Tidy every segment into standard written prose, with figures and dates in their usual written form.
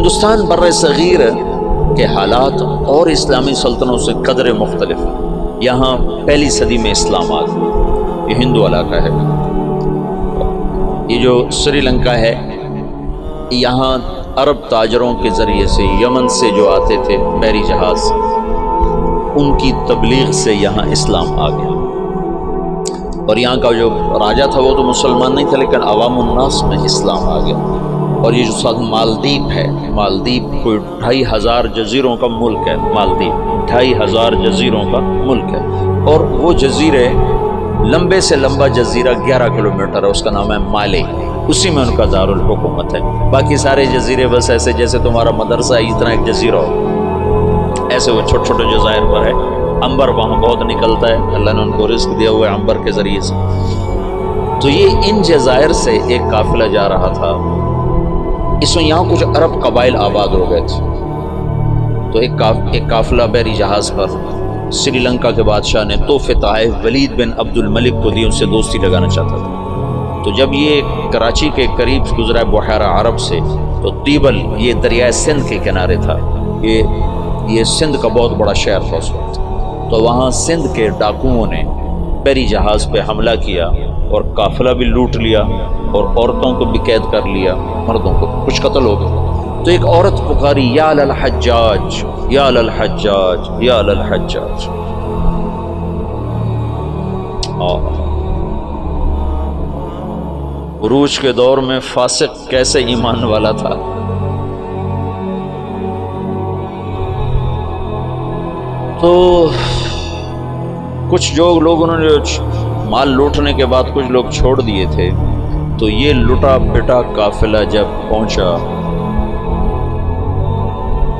ہندوستان بر صغیر کے حالات اور اسلامی سلطنتوں سے قدرے مختلف ہیں۔ یہاں پہلی صدی میں اسلام آ گیا، یہ ہندو علاقہ ہے۔ یہ جو سری لنکا ہے، یہاں عرب تاجروں کے ذریعے سے یمن سے جو آتے تھے بحری جہاز، ان کی تبلیغ سے یہاں اسلام آ گیا۔ اور یہاں کا جو راجہ تھا وہ تو مسلمان نہیں تھا، لیکن عوام الناس میں اسلام آ گیا۔ اور یہ جو ساتھ مالدیپ ہے، مالدیپ کوئی 2500 جزیروں کا ملک ہے۔ مالدیپ 2500 جزیروں کا ملک ہے، اور وہ جزیرے لمبے سے لمبا جزیرہ 11 کلومیٹر ہے، اس کا نام ہے مالے، اسی میں ان کا دارالحکومت ہے۔ باقی سارے جزیرے بس ایسے جیسے تمہارا مدرسہ ہے اتنا ایک جزیرہ ہو، ایسے وہ چھوٹے چھوٹے جزائر پر ہے۔ عنبر وہاں بہت نکلتا ہے، اللہ نے ان کو رزق دیا ہوا ہے عنبر کے ذریعے سے۔ تو یہ ان جزائر سے ایک قافلہ جا رہا تھا، اس میں یہاں کچھ عرب قبائل آباد ہو گئے تھے۔ تو ایک قافلہ بحری جہاز پر سری لنکا کے بادشاہ نے تحفے تحائف ولید بن عبد الملک کو دی، ان سے دوستی لگانا چاہتا تھا۔ تو جب یہ کراچی کے قریب گزرا بحیرہ عرب سے، تو تیبل یہ دریائے سندھ کے کنارے تھا، یہ سندھ کا بہت بڑا شہر تھا اس وقت۔ تو وہاں سندھ کے ڈاکوؤں نے بحری جہاز پہ حملہ کیا اور قافلہ بھی لوٹ لیا، اور عورتوں کو بھی قید کر لیا، مردوں کو کچھ قتل ہو گئے۔ تو ایک عورت پکاری، یا للحجاج یا للحجاج یا للحجاج۔ عروج کے دور میں فاسق کیسے ایمان والا تھا۔ تو کچھ جو لوگ انہوں نے مال لوٹنے کے بعد کچھ لوگ چھوڑ دیے تھے، تو یہ لٹا پٹا قافلہ جب پہنچا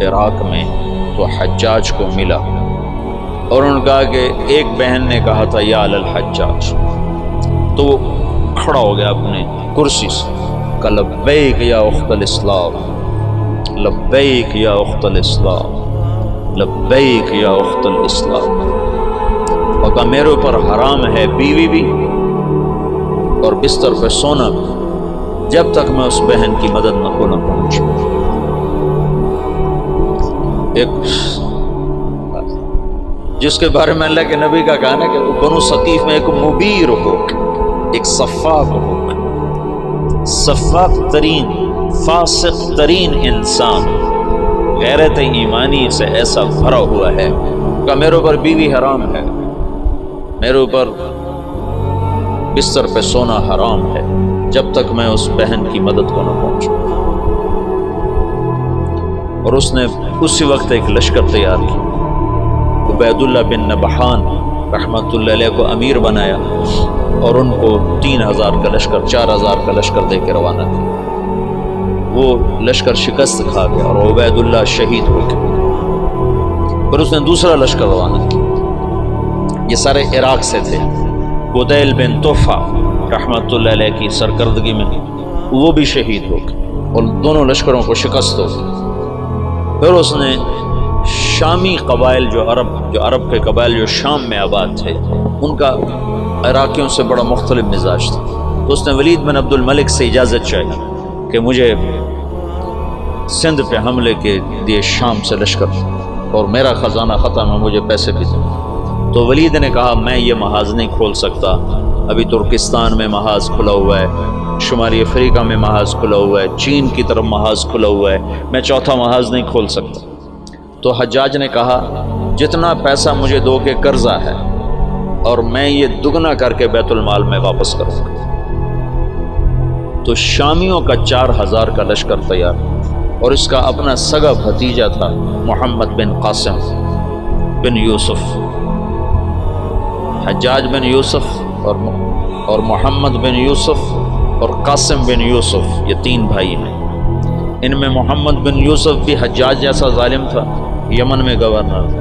عراق میں تو حجاج کو ملا، اور انہوں نے کہا کہ ایک بہن نے کہا تھا یا للحجاج، تو وہ کھڑا ہو گیا اپنے کرسی سے، کہا لبیک یا اخت الاسلام، لبیک یا اخت الاسلام، لبیک یا اخت الاسلام۔ اور کہا میرے اوپر حرام ہے بیوی بھی اور بستر پہ سونا بھی، جب تک میں اس بہن کی مدد نہ پہنچوں۔ ایک جس کے بارے میں اللہ کے نبی کا کہا نا کہ بنو ثقیف میں ایک مبیر ہو، ایک صفاق ہو، صفاق ترین فاسق ترین انسان غیرت ایمانی سے ایسا بھرا ہوا ہے کہ میرے اوپر بیوی حرام ہے، میرے اوپر بستر پہ سونا حرام ہے، جب تک میں اس بہن کی مدد کو نہ پہنچوں۔ اور اس نے اسی وقت ایک لشکر تیار کیا، عبید اللہ بن نبحان رحمۃ اللہ علیہ کو امیر بنایا، اور ان کو 3000 کا لشکر، 4000 کا لشکر دے کے روانہ کیا۔ وہ لشکر شکست کھا گیا اور عبید اللہ شہید ہو گئے۔ پھر اس نے دوسرا لشکر روانہ کیا، یہ سارے عراق سے تھے۔ بدیل بن طوفہ رحمۃ اللہ علیہ کی سرکردگی میں وہ بھی شہید ہو گئے، اور دونوں لشکروں کو شکست ہو گئی۔ پھر اس نے شامی قبائل جو عرب کے قبائل جو شام میں آباد تھے، ان کا عراقیوں سے بڑا مختلف مزاج تھا، تو اس نے ولید بن عبد الملک سے اجازت چاہی کہ مجھے سندھ پہ حملے کے لیے شام سے لشکر، اور میرا خزانہ ختم ہے، مجھے پیسے بھی دیں۔ تو ولید نے کہا میں یہ محاذ نہیں کھول سکتا، ابھی ترکستان میں محاذ کھلا ہوا ہے، شمالی افریقہ میں محاذ کھلا ہوا ہے، چین کی طرف محاذ کھلا ہوا ہے، میں چوتھا محاذ نہیں کھول سکتا۔ تو حجاج نے کہا جتنا پیسہ مجھے دو کے قرضہ ہے، اور میں یہ دگنا کر کے بیت المال میں واپس کروں گا۔ تو شامیوں کا 4000 کا لشکر تیار، اور اس کا اپنا سگا بھتیجا تھا محمد بن قاسم بن یوسف۔ حجاج بن یوسف اور محمد بن یوسف اور قاسم بن یوسف، یہ 3 بھائی ہیں۔ ان میں محمد بن یوسف بھی حجاج جیسا ظالم تھا، یمن میں گورنر تھا،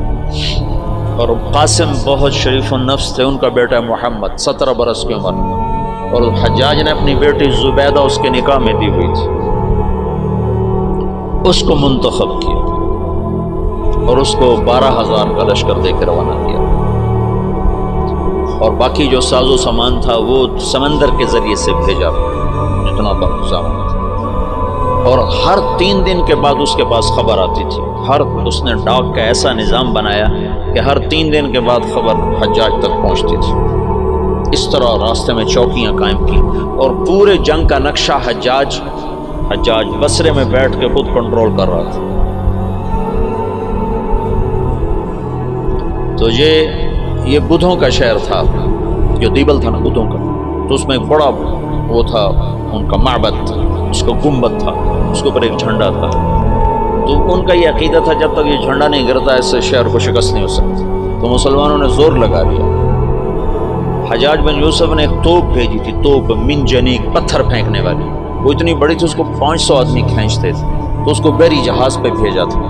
اور قاسم بہت شریف النفس تھے، ان کا بیٹا محمد 17 برس کی عمر، اور حجاج نے اپنی بیٹی زبیدہ اس کے نکاح میں دی ہوئی تھی، اس کو منتخب کیا اور اس کو 12000 کا لشکر دے کے روانہ کیا، اور باقی جو ساز و سامان تھا وہ سمندر کے ذریعے سے بھیجا، جتنا سامان تھا۔ اور ہر 3 دن کے بعد اس کے پاس خبر آتی تھی. اس نے ڈاک کا ایسا نظام بنایا کہ ہر 3 دن کے بعد خبر حجاج تک پہنچتی تھی. اس طرح راستے میں چوکیاں قائم کی اور پورے جنگ کا نقشہ حجاج بصرے میں بیٹھ کے خود کنٹرول کر رہا تھا. تو یہ بدھوں کا شہر تھا، جو دیبل تھا نا بدھوں کا، تو اس میں ایک بڑا وہ تھا ان کا معبد تھا، اس کا گنبد تھا، اس کے اوپر ایک جھنڈا تھا. تو ان کا یہ عقیدہ تھا جب تک یہ جھنڈا نہیں گرتا اس سے شہر کو شکست نہیں ہو سکتی. تو مسلمانوں نے زور لگا دیا. حجاج بن یوسف نے ایک توپ بھیجی تھی، توپ منجنیق، پتھر پھینکنے والی. وہ اتنی بڑی تھی، اس کو 500 آدمی کھینچتے تھے. تو اس کو بحری جہاز پہ بھیجا تھا.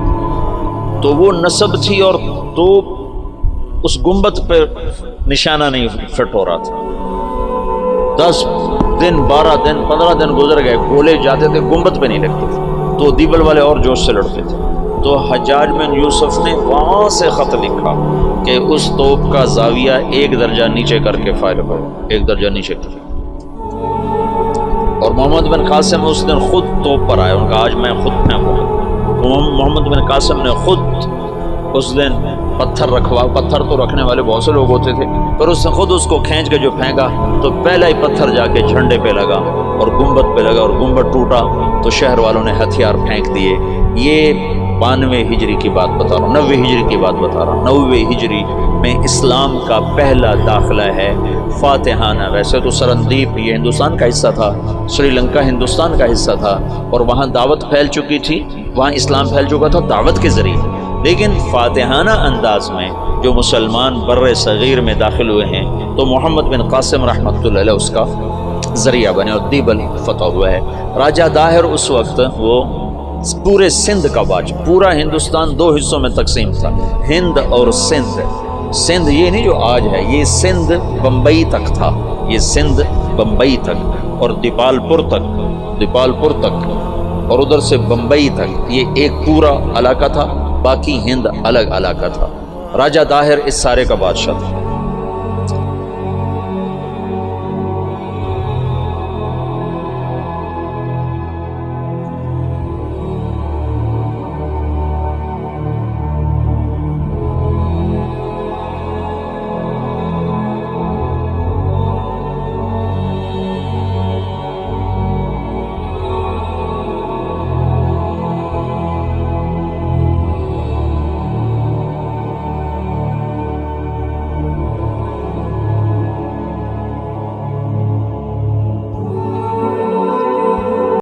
تو وہ نصب تھی اور توپ اس گنبد پہ نشانہ نہیں فٹ ہو رہا تھا. 10 دن 12 دن 15 دن گزر گئے، گولے جاتے تھے، گنبد پہ نہیں لگتے تھے. تو دیبل والے اور جوش سے لڑتے تھے. تو حجاج بن یوسف نے وہاں سے خط لکھا کہ اس توپ کا زاویہ 1 درجہ نیچے کر کے فائر کرو، 1 درجہ نیچے کر. اور محمد بن قاسم اس دن خود توپ پر آئے. ان کا آج میں خود پھینکوں گا. محمد بن قاسم نے خود اس دن پتھر تو رکھنے والے بہت سے لوگ ہوتے تھے، پر اس نے خود اس کو کھینچ کے جو پھینکا تو پہلا ہی پتھر جا کے جھنڈے پہ لگا اور گنبد پہ لگا اور گنبد ٹوٹا. تو شہر والوں نے ہتھیار پھینک دیے. یہ 92 ہجری کی بات بتا رہا ہوں، 90 ہجری کی بات بتا رہا ہوں. 90 ہجری میں اسلام کا پہلا داخلہ ہے فاتحانہ. ویسے تو سرندیپ یہ ہندوستان کا حصہ تھا، سری لنکا ہندوستان کا حصہ تھا، اور وہاں دعوت پھیل چکی تھی، وہاں اسلام پھیل چکا تھا دعوت کے ذریعے. لیکن فاتحانہ انداز میں جو مسلمان بر صغیر میں داخل ہوئے ہیں تو محمد بن قاسم رحمۃ اللہ علیہ اس کا ذریعہ بنے اور دیبل فتح ہوا ہے. راجہ داہر اس وقت وہ پورے سندھ کا باج، پورا ہندوستان 2 حصوں میں تقسیم تھا، ہند اور سندھ. سندھ یہ نہیں جو آج ہے، یہ سندھ بمبئی تک تھا، یہ سندھ بمبئی تک اور دیپال پور تک اور ادھر سے بمبئی تک، یہ ایک پورا علاقہ تھا. باقی ہند الگ علاقہ تھا. راجہ داہر اس سارے کا بادشاہ تھا.